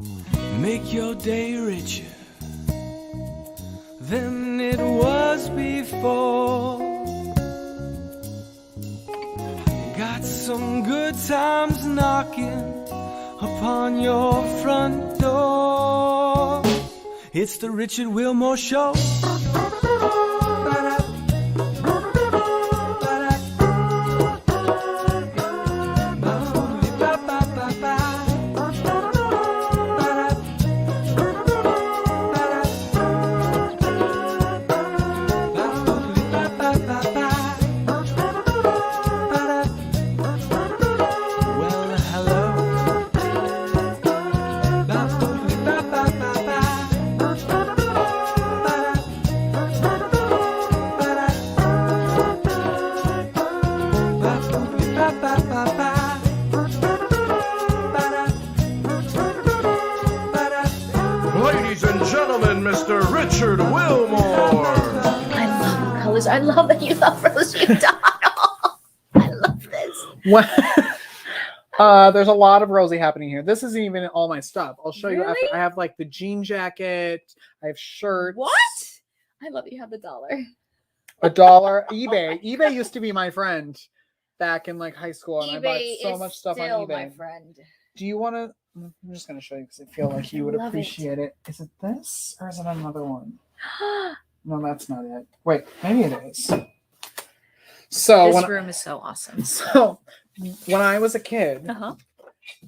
Make your day richer than it was before. Got some good times knocking upon your front door. It's the Richard Wilmore Show. Ladies and gentlemen, Mr. Richard Wilmore. I love colors. I love that you love Rosie O'Donnell. I love this. What? There's a lot of Rosie happening here. This isn't even all my stuff. I'll show you after. Really? I have like the jean jacket. I have shirts. What? I love that you have the dollar. $1 eBay. eBay used to be my friend back in like high school, and I eBay bought so is much stuff on still eBay. my friend. Do you want to? I'm just gonna show you because I feel like you would love it. appreciate it. Is it this or is it another one? No, that's not it. Wait, maybe it is. So This room is so awesome. So when I was a kid, Uh-huh.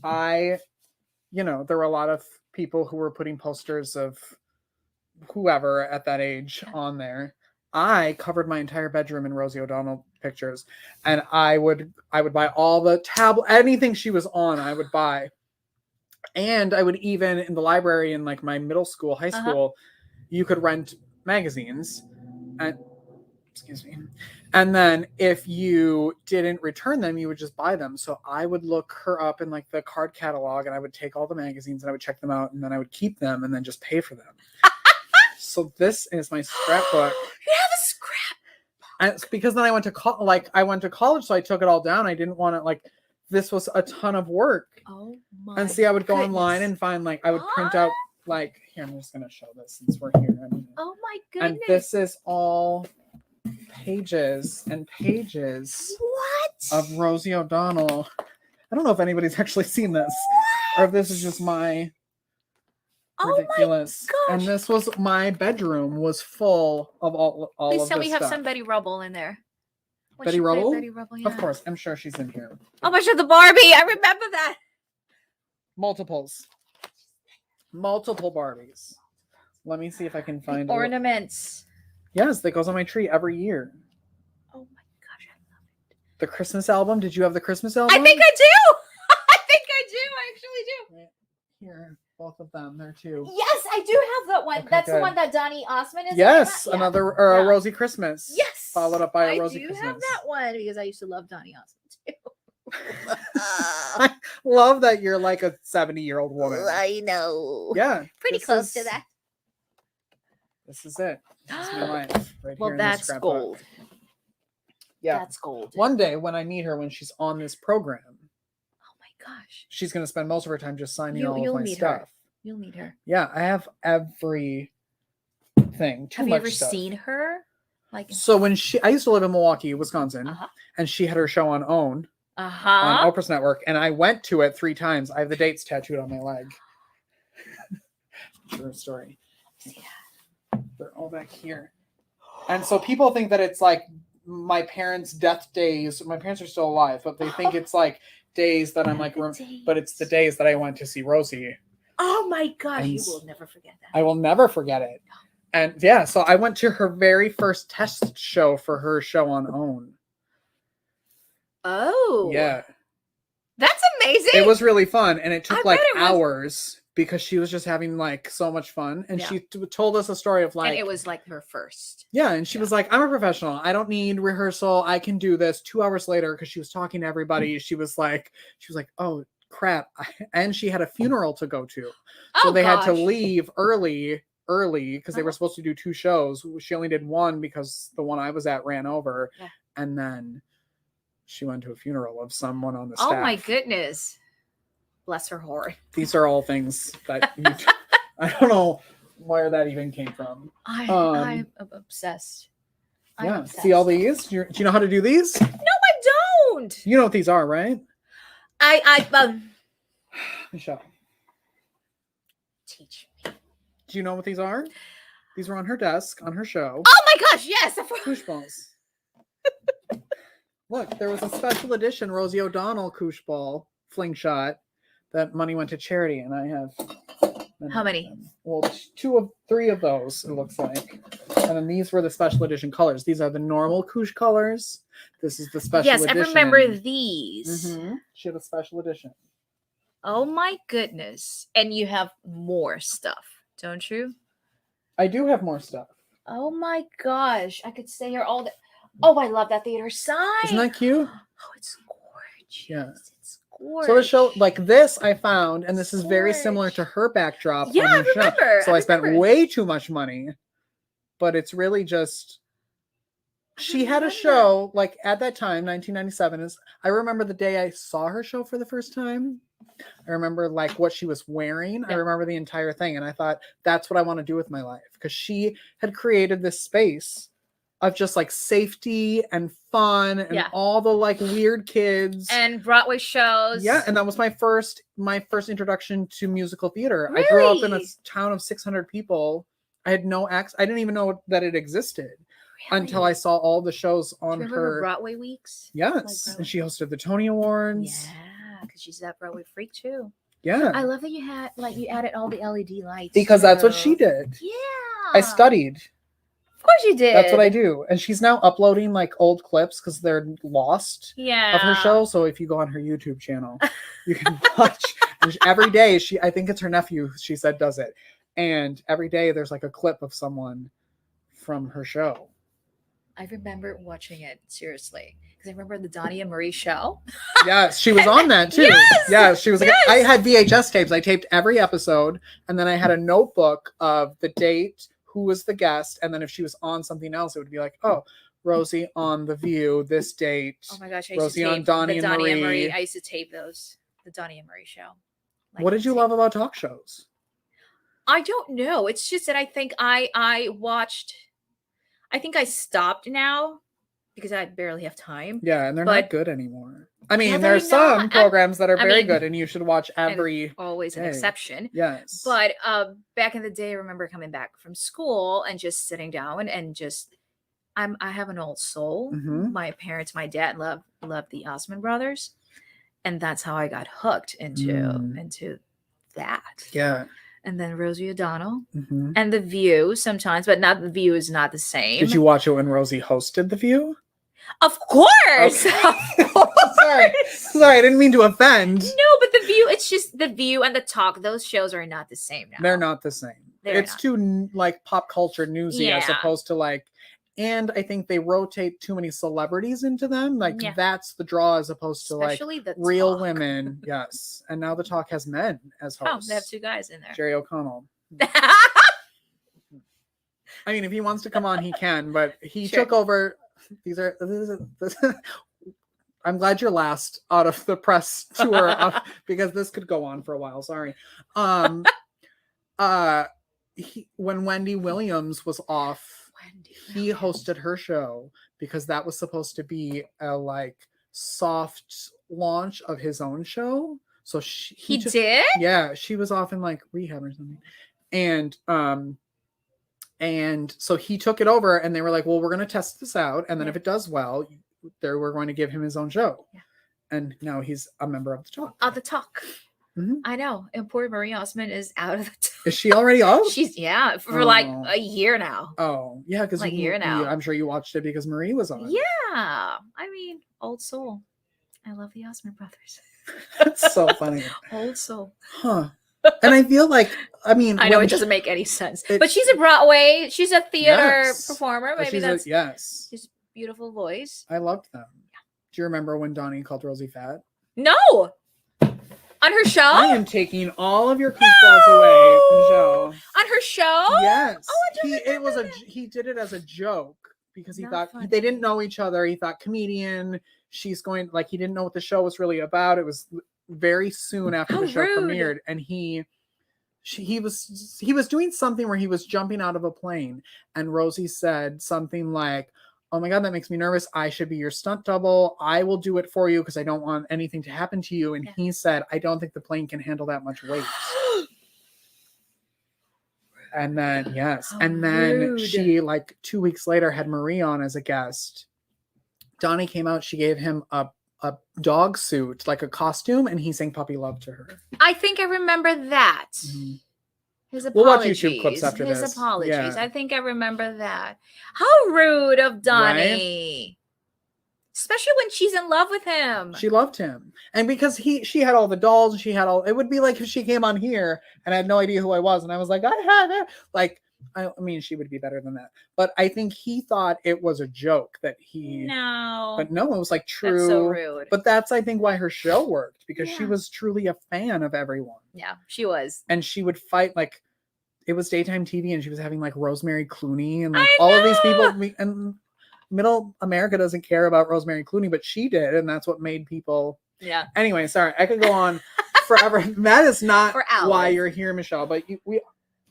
there were a lot of people who were putting posters of whoever at that age on there. I covered my entire bedroom in Rosie O'Donnell pictures, and I would buy all the anything she was on, I would buy. And I would even in the library in like my middle school, high school, you could rent magazines, and excuse me. And then if you didn't return them, you would just buy them. So I would look her up in like the card catalog, and I would take all the magazines and I would check them out, and then I would keep them and then just pay for them. So this is my scrapbook. You have a scrap. And it's because then I went to college, so I took it all down. I didn't want it this was a ton of work. Oh my And see, I would go goodness. online and find I would print out here, I'm just gonna show this since we're here. Oh my goodness. And this is all pages and pages What? of Rosie O'Donnell. I don't know if anybody's actually seen this or if this is just my ridiculous. Oh my gosh. And this was my bedroom was full of all Please of tell this me you have stuff. some Betty Rubble in there. When Betty she played Rubble? Betty Rubble, Of yeah. course, I'm sure she's in here. Oh my god, the Barbie. I remember that. Multiple Barbies. Let me see if I can find Ornaments. Yes, that goes on my tree every year. Oh my gosh, I love it. The Christmas album. Did you have the Christmas album? I think I do. I think I do. I actually do. Right here, both of them. There too. Yes, I do have that one. Okay, That's the good. one that Donnie Osmond is. Yes, in. Yeah. another Yeah. Rosie Christmas. Yes. Followed up by a I Rosie do Christmas. have that one because I used to love Donnie Osmond too. I love that you're like a 70-year-old woman. I know. Yeah. Pretty this close to is- that. This is it. This is my life. Right Well, here in this that's scrapbook. gold. Yeah. That's gold. One day when I meet her, when she's on this program, Oh my gosh. she's going to spend most of her time just signing all You'll of my meet stuff. her. You'll meet her. Yeah, I have everything. Too Have you much ever stuff. seen her? Like, So when I used to live in Milwaukee, Wisconsin, uh-huh. and she had her show on OWN Uh-huh. on Oprah's network, and I went to it 3 times. I have the dates tattooed on my leg. True story. They're all back here. And so people think that it's like my parents' death days. My parents are still alive, but they think it's like days that I'm like, but it's the days that I went to see Rosie. Oh my gosh, And you will never forget that. I will never forget it. And yeah, so I went to her very first test show for her show on OWN. Oh. Yeah. That's amazing. It was really fun, and it took I like bet it was. hours because she was just having like so much fun, and Yeah. she told us a story of like and it was like her first. yeah, and she was like, I'm a professional, I don't need rehearsal, I can do this. 2 hours later, because she was talking to everybody, she was like oh crap. And she had a funeral to go to, so Oh, they had to gosh. leave early because they were Uh-huh. supposed to do 2 shows. She only did 1 because the one I was at ran over. Yeah. And then she went to a funeral of someone on the Oh staff. my goodness. Bless her heart. These are all things that I don't know where that even came from. I'm obsessed. Yeah. See all these? Do you know how to do these? No, I don't. You know what these are, right? Michelle, Teach me. do you know what these are? These were on her desk on her show. Oh my gosh, yes. Koosh balls. Look, there was a special edition Rosie O'Donnell Koosh ball fling shot that money went to charity, and I have How many? Well, 3 of those, it looks like. And then these were the special edition colors. These are the normal Koosh colors. This is the special edition. Yes, I remember these. Mm-hmm. She had a special edition. Oh my goodness. And you have more stuff, don't you? I do have more stuff. Oh my gosh. I could stay here all day. Oh, I love that theater sign. Isn't that cute? Oh, it's gorgeous. Yeah. It's gorgeous. So to show, like this I found, and this is very similar to her backdrop. Yeah, on her I remember. Show. So I spent way too much money, but it's really just, she had a show like at that time, 1997 I remember the day I saw her show for the first time. I remember like what she was wearing. I remember the entire thing. And I thought, that's what I want to do with my life. Because she had created this space of just like safety and fun and all the like weird kids and Broadway shows. Yeah, and that was my first introduction to musical theater. Really? I grew up in a town of 600 people. I had no access. I didn't even know that it existed until I saw all the shows on her Broadway weeks. Yes, like Broadway. And she hosted the Tony Awards. Yeah, because she's that Broadway freak too. Yeah, I love that you added all the LED lights because that's what she did. Yeah, I studied. Of course you did. That's what I do. And she's now uploading like old clips because they're lost of her show. So if you go on her YouTube channel, you can watch. And every day I think it's her nephew, she said, does it. And every day there's like a clip of someone from her show. I remember watching it, seriously. Because I remember the Donnie and Marie show. Yes, she was on that too. Yes, she was like, I had VHS tapes. I taped every episode. And then I had a notebook of the date, who was the guest, and then if she was on something else, it would be like, oh, Rosie on The View, this date. Oh my gosh, I Rosie used to on tape Donnie the and Donnie Marie. and Marie. I used to tape those. The Donnie and Marie show. What did you love about talk shows? I don't know. It's just that I think I watched. I think I stopped now because I barely have time. Yeah, and they're not good anymore. I mean, Yeah, there's they're some not. programs that are I very mean, good, and you should watch every. Always an day. exception. Yes. But back in the day, I remember coming back from school and just sitting down and just. I have an old soul. Mhm. My parents, my dad loved the Osmond brothers, and that's how I got hooked into that. Yeah. And then Rosie O'Donnell Mhm. and The View sometimes, but not The View is not the same. Did you watch it when Rosie hosted The View? Of course. Okay. Of course. Sorry, I didn't mean to offend. No, but The View, it's just The View and The Talk. Those shows are not the same now. They're not the same. It's not. too like pop culture newsy as Yeah. opposed to like, and I think they rotate too many celebrities into them. Like Yeah. that's the draw as opposed to Especially like The real Talk. women. Yes. And now The Talk has men as Oh, hosts. they have 2 guys in there. Jerry O'Connell. I mean, if he wants to come on, he can, but he Sure. took over. I'm glad you're last out of the press tour because this could go on for a while. Sorry. When Wendy Williams was off, he hosted her show because that was supposed to be a like soft launch of his own show. So he did? Yeah, she was off in like rehab or something. And so he took it over and they were like, well, we're going to test this out. And then if it does well, we're going to give him his own show. Yeah. And now he's a member of The Talk. Of The Talk. Mm-hmm. I know. And poor Marie Osmond is out of The Talk. Is she already off? She's, for like a year now. Oh, yeah. Because like a year now. I'm sure you watched it because Marie was on. Yeah. I mean, old soul. I love the Osmond brothers. That's so funny. Old soul. Huh. And I feel like, I mean, I know it doesn't make any sense, but she's a Broadway, she's a theater performer. Maybe that's she's a beautiful voice. I loved them. Yeah. Do you remember when Donnie called Rosie fat? No. On her show? I am taking all of your Koosh balls away, Michelle. On her show? Yes. Oh, I don't remember that. He did it as a joke because he Not thought funny. they didn't know each other. He thought comedian. She's going like he didn't know what the show was really about. It was very soon after How the show rude. premiered, and he was doing something where he was jumping out of a plane, and Rosie said something like, "Oh my God, that makes me nervous. I should be your stunt double. I will do it for you because I don't want anything to happen to you." And Yeah. he said, "I don't think the plane can handle that much weight." And then, yes. How And then rude. she, like 2 weeks later, had Marie on as a guest. Donnie came out. She gave him a dog suit, like a costume, and he sang Puppy Love to her. I think I remember that. Mhm. His We'll watch apologies. YouTube clips after His this. apologies. Yeah. I think I remember that. How rude of Donnie. Especially when she's in love with him. She loved him. And because she had all the dolls, and she had all, it would be like if she came on here and I had no idea who I was, and I was like, I had it. Like, I mean, she would be better than that. But I think he thought it was a joke that he. No. But no, it was like true. That's so rude. But that's, I think, why her show worked, because she Yeah. was truly a fan of everyone. Yeah, she was. And she would fight, like, it was daytime TV, and she was having like Rosemary Clooney and like I all of these know! people. And middle America doesn't care about Rosemary Clooney, but she did, and that's what made people. Yeah. Anyway, sorry, I could go on forever. That is not For hours. why you're here, Michelle. But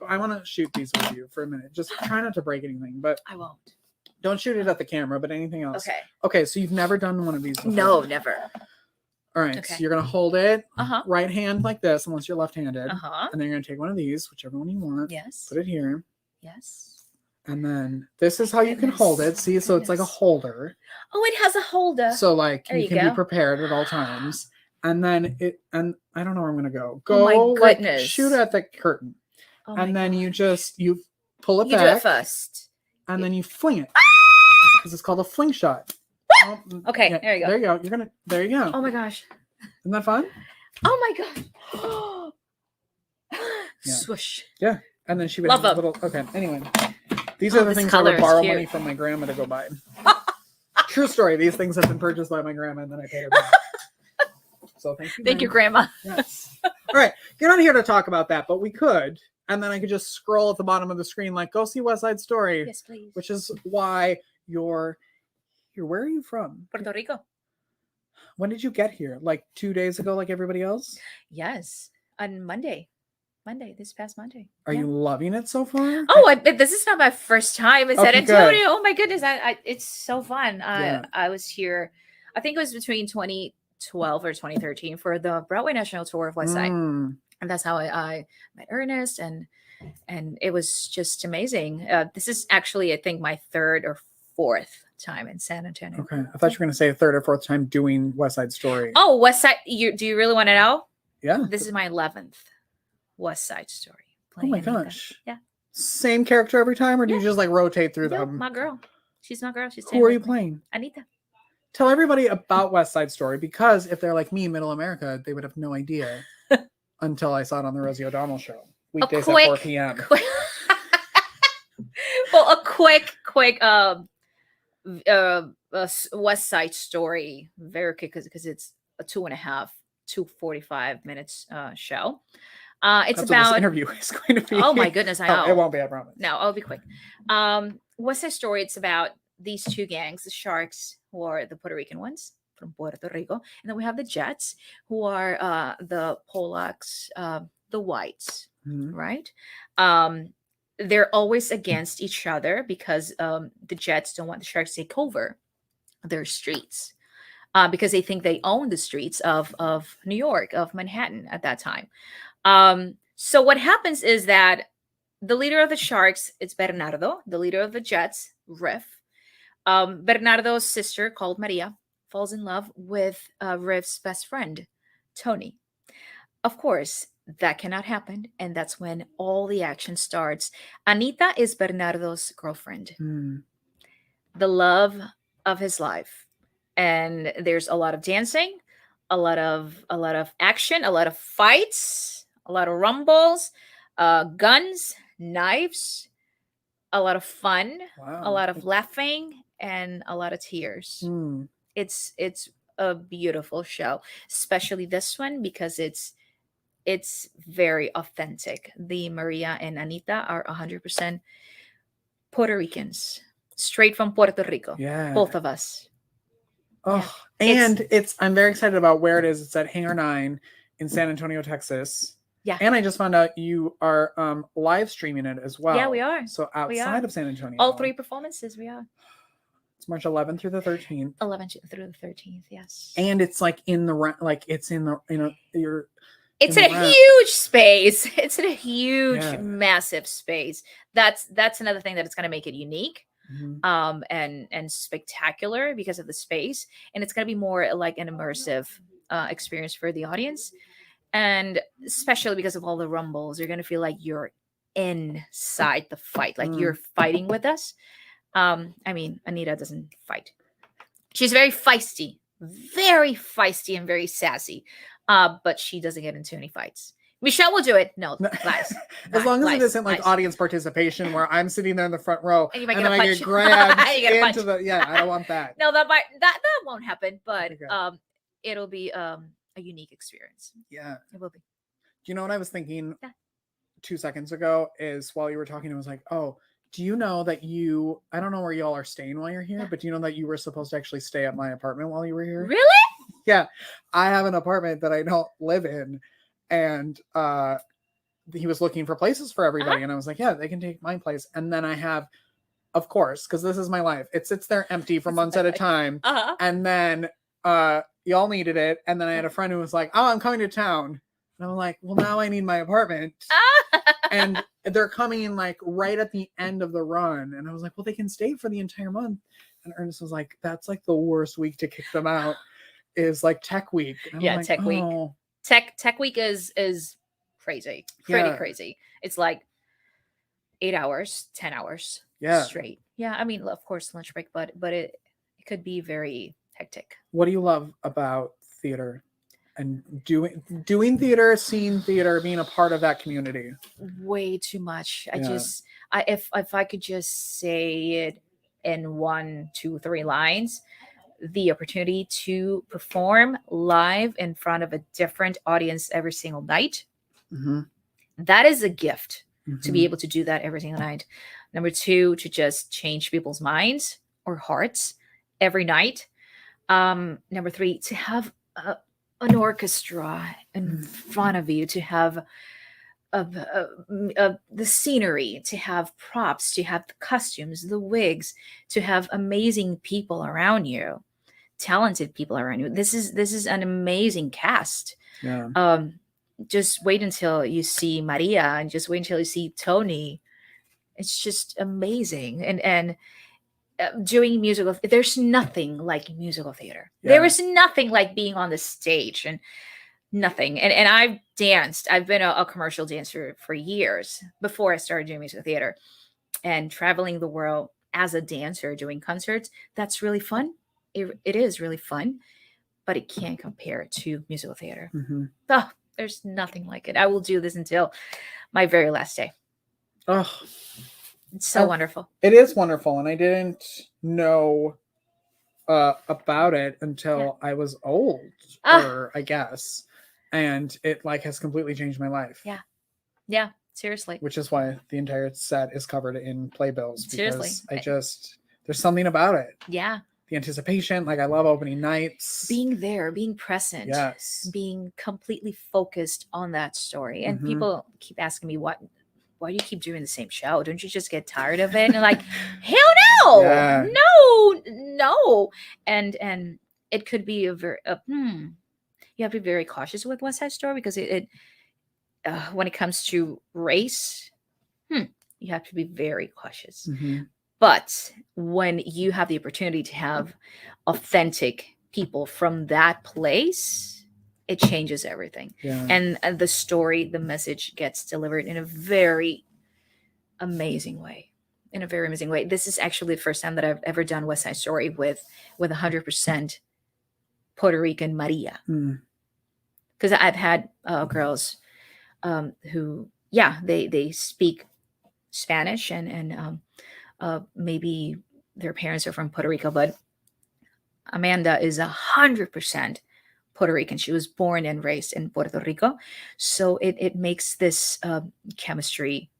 I want to shoot these with you for a minute. Just try not to break anything, but I won't. don't shoot it at the camera. But anything else? Okay. Okay. So you've never done one of these before? No, never. All right. Okay. So you're gonna hold it Uh-huh. right hand like this, unless you're left-handed, Uh-huh. and then you're gonna take one of these, whichever one you want. Yes. Put it here. Yes. And then this is how you can hold it. See, so it's like a Goodness. holder. Oh, it has a holder. So like There you you can be go. prepared at all times. And then and I don't know where I'm gonna go. Oh my Like, goodness. shoot at the curtain. Oh my And then you gosh. you pull it You do back it first. and then you fling it. Because it's called a fling shot. Oh, Okay, there you go. There you go. There you go. Oh my gosh. Isn't that fun? Oh my gosh. Yeah. Swoosh. Yeah. And then she would Love have a them. little. Okay. Anyway, these Oh, are the this things I color would is borrow cute. money from my grandma to go buy. True story. These things have been purchased by my grandma, and then I paid her back. So thank you. Thank you, Grandma. Grandma. Yes. All right. You're not here to talk about that, but we could. And then I could just scroll at the bottom of the screen, like, go see West Side Story, Yes, please. which is why you're here. Where are you from? Puerto Rico. When did you get here? Like 2 days ago, like everybody else? Yes. On Monday. This past Monday. Are Yeah. you loving it so far? Oh, this is not my first time in San Okay, Antonio. good. Oh my goodness, it's so fun. Yeah. I was here, I think it was between 2012 or 2013 for the Broadway National Tour of West Side, Mm. and that's how I met Ernest, and it was just amazing. This is actually, I think, my third or fourth time in San Antonio. Okay. I thought you were going to say a third or fourth time doing West Side Story. Oh, West Side. Do you really want to know? Yeah. This is my 11th West Side Story. Oh my playing Anita. gosh. Yeah. Same character every time, or do you Yeah. just like rotate through No, them? my girl. She's my girl. She's Who are you with me. playing? Anita. Tell everybody about West Side Story, because if they're like me, Middle America, they would have no idea until I saw it on the Rosie O'Donnell show. Weekdays at 4 p.m. Well, a quick West Side Story, very quick, because it's a 2.5 minutes show. It's That's what this about interview is going to be. oh my goodness, I know. Oh, it won't be, I promise. No, I'll be quick. West Side Story, it's about these two gangs, the Sharks, who are the Puerto Rican ones from Puerto Rico, and then we have the Jets, who are the Polacks, the Whites, Mhm. right? They're always against each other because the Jets don't want the Sharks to take over their streets, because they think they own the streets of New York, of Manhattan at that time. So what happens is that the leader of the Sharks, it's Bernardo. The leader of the Jets, Riff. Bernardo's sister, called Maria, falls in love with Riff's best friend, Tony. Of course, that cannot happen, and that's when all the action starts. Anita is Bernardo's girlfriend, Mm. the love of his life, and there's a lot of dancing, a lot of action, a lot of fights, a lot of rumbles, guns, knives, a lot of fun, Wow. a lot of laughing, and a lot of tears. Mm. It's a beautiful show, especially this one, because it's very authentic. The Maria and Anita are 100% Puerto Ricans, straight from Puerto Rico. Yeah. Both of us. Oh, and I'm very excited about where it is. It's at Hangar 9 in San Antonio, Texas. Yeah. And I just found out you are live streaming it as well. Yeah, we are. So outside of San Antonio. All 3 performances, we are. It's March 11th through the 13th. 11th through the 13th, yes. And it's like it's in a huge space. It's in a huge, massive space. That's another thing that it's going to make it unique. Mm-hmm. And spectacular because of the space, and it's going to be more like an immersive experience for the audience, and especially because of all the rumbles, you're going to feel like you're inside the fight, like you're fighting with us. I mean, Anita doesn't fight. She's very feisty and very sassy, but she doesn't get into any fights. Michelle will do it. No, lies. As long as it isn't like audience participation where I'm sitting there in the front row and then I get grabbed into the I don't want that. No, that won't happen, but okay. It'll be a unique experience. Yeah. It will be. Do you know what I was thinking 2 seconds ago is while you were talking, I was like, oh, do you know that I don't know where y'all are staying while you're here, but do you know that you were supposed to actually stay at my apartment while you were here? Really? Yeah. I have an apartment that I don't live in. And he was looking for places for everybody. And I was like, yeah, they can take my place. And then I have, of course, because this is my life, it sits there empty for months at a time. And then y'all needed it. And then I had a friend who was like, oh, I'm coming to town. And I'm like, well, now I need my apartment. And they're coming like right at the end of the run. And I was like, well, they can stay for the entire month. And Ernest was like, that's like the worst week to kick them out is like tech week. Yeah, like, tech week. Tech week is crazy, pretty crazy. It's like 8 hours, 10 hours straight. Yeah, I mean, of course, lunch break, but it could be very hectic. What do you love about theater and doing theater, seeing theater, being a part of that community? Way too much. If I could just say it in 1, 2, 3 lines. The opportunity to perform live in front of a different audience every single night. Mm-hmm. That is a gift to be able to do that every single night. Number 2, to just change people's minds or hearts every night. Number 3, to have an orchestra in front of you, to have the scenery, to have props, to have the costumes, the wigs, to have amazing people around you, talented people around you. This is an amazing cast. Yeah. Just wait until you see Maria, and just wait until you see Tony. It's just amazing. And doing musical, there's nothing like musical theater. Yeah. There is nothing like being on the stage, and nothing. And I've danced. I've been a commercial dancer for years before I started doing musical theater, and traveling the world as a dancer, doing concerts. That's really fun. It is really fun, but it can't compare to musical theater. Oh, there's nothing like it. I will do this until my very last day. Oh, it's so wonderful. It is wonderful. And I didn't know about it until I was old, I guess. And it like has completely changed my life. Yeah. Yeah. Seriously. Which is why the entire set is covered in playbills. Seriously. Because there's something about it. Yeah. The anticipation, like I love opening nights. Being there, being present. Yes. Being completely focused on that story. And people keep asking me, why do you keep doing the same show? Don't you just get tired of it? And like, hell no. Yeah. No. And it could be a very you have to be very cautious with West Side Story, because it when it comes to race, you have to be very cautious. But when you have the opportunity to have authentic people from that place, it changes everything. Yeah. And the story, the message gets delivered in a very amazing way. This is actually the first time that I've ever done West Side Story with 100% Puerto Rican Maria. Because I've had girls who, they speak Spanish and maybe their parents are from Puerto Rico, but Amanda is 100% Puerto Rican. She was born and raised in Puerto Rico. So it makes this chemistry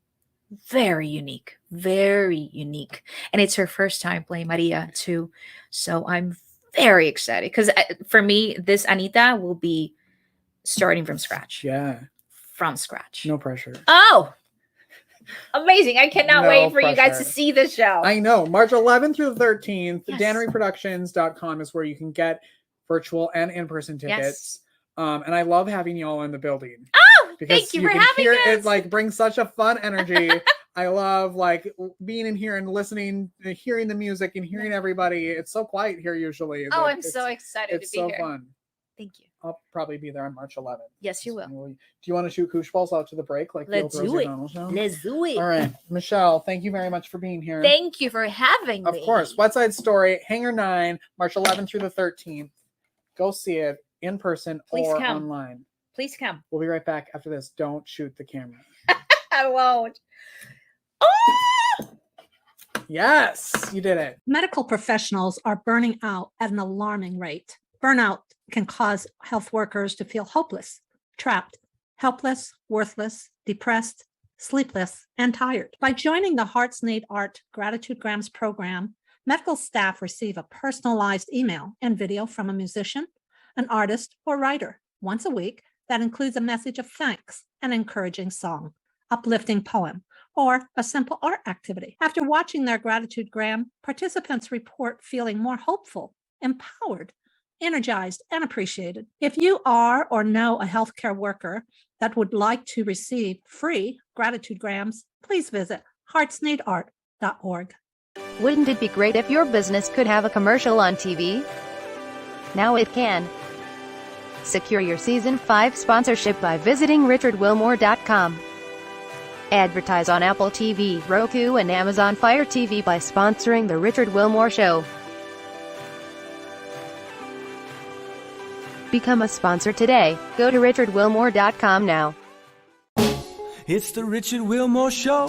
very unique. And it's her first time playing Maria too. So I'm very excited because for me, this Anita will be starting from scratch. Yeah. From scratch. No pressure. Oh, amazing. I cannot No wait for you guys to pressure. see this show. I know. March 11th through the 13th, Yes. danneryproductions.com is where you can get virtual and in-person tickets. And I love having y'all in the building. Oh, because thank you for can having hear us. it like brings such a fun energy. I love like being in here and listening, hearing the music and hearing everybody. It's so quiet here usually. Oh, but I'm so excited it's to be so here. fun. Thank you. I'll probably be there on March 11th. Yes, you will. Do you want to shoot Koosh balls out to the break like Let's the old do Rosie it. O'Donnell show? Let's do it. All right, Michelle, thank you very much for being here. Thank you for having me. Of course, West Side Story, Hangar 9, March 11th through the 13th. Go see it in person Please or come. online. Please come. We'll be right back after this. Don't shoot the camera. I won't. Oh! Yes, you did it. Medical professionals are burning out at an alarming rate. Burnout can cause health workers to feel hopeless, trapped, helpless, worthless, depressed, sleepless, and tired. By joining the Hearts Need Art Gratitude Grams program, medical staff receive a personalized email and video from a musician, an artist, or writer once a week that includes a message of thanks, an encouraging song, uplifting poem, or a simple art activity. After watching their gratitude gram, participants report feeling more hopeful, empowered, energized, and appreciated. If you are or know a healthcare worker that would like to receive free gratitude grams, please visit heartsneedart.org. Wouldn't it be great if your business could have a commercial on TV? Now it can. Secure your Season 5 sponsorship by visiting richardwilmore.com. Advertise on Apple TV, Roku, and Amazon Fire TV by sponsoring The Richard Wilmore Show. Become a sponsor today. Go to richardwilmore.com now. It's the Richard Wilmore Show.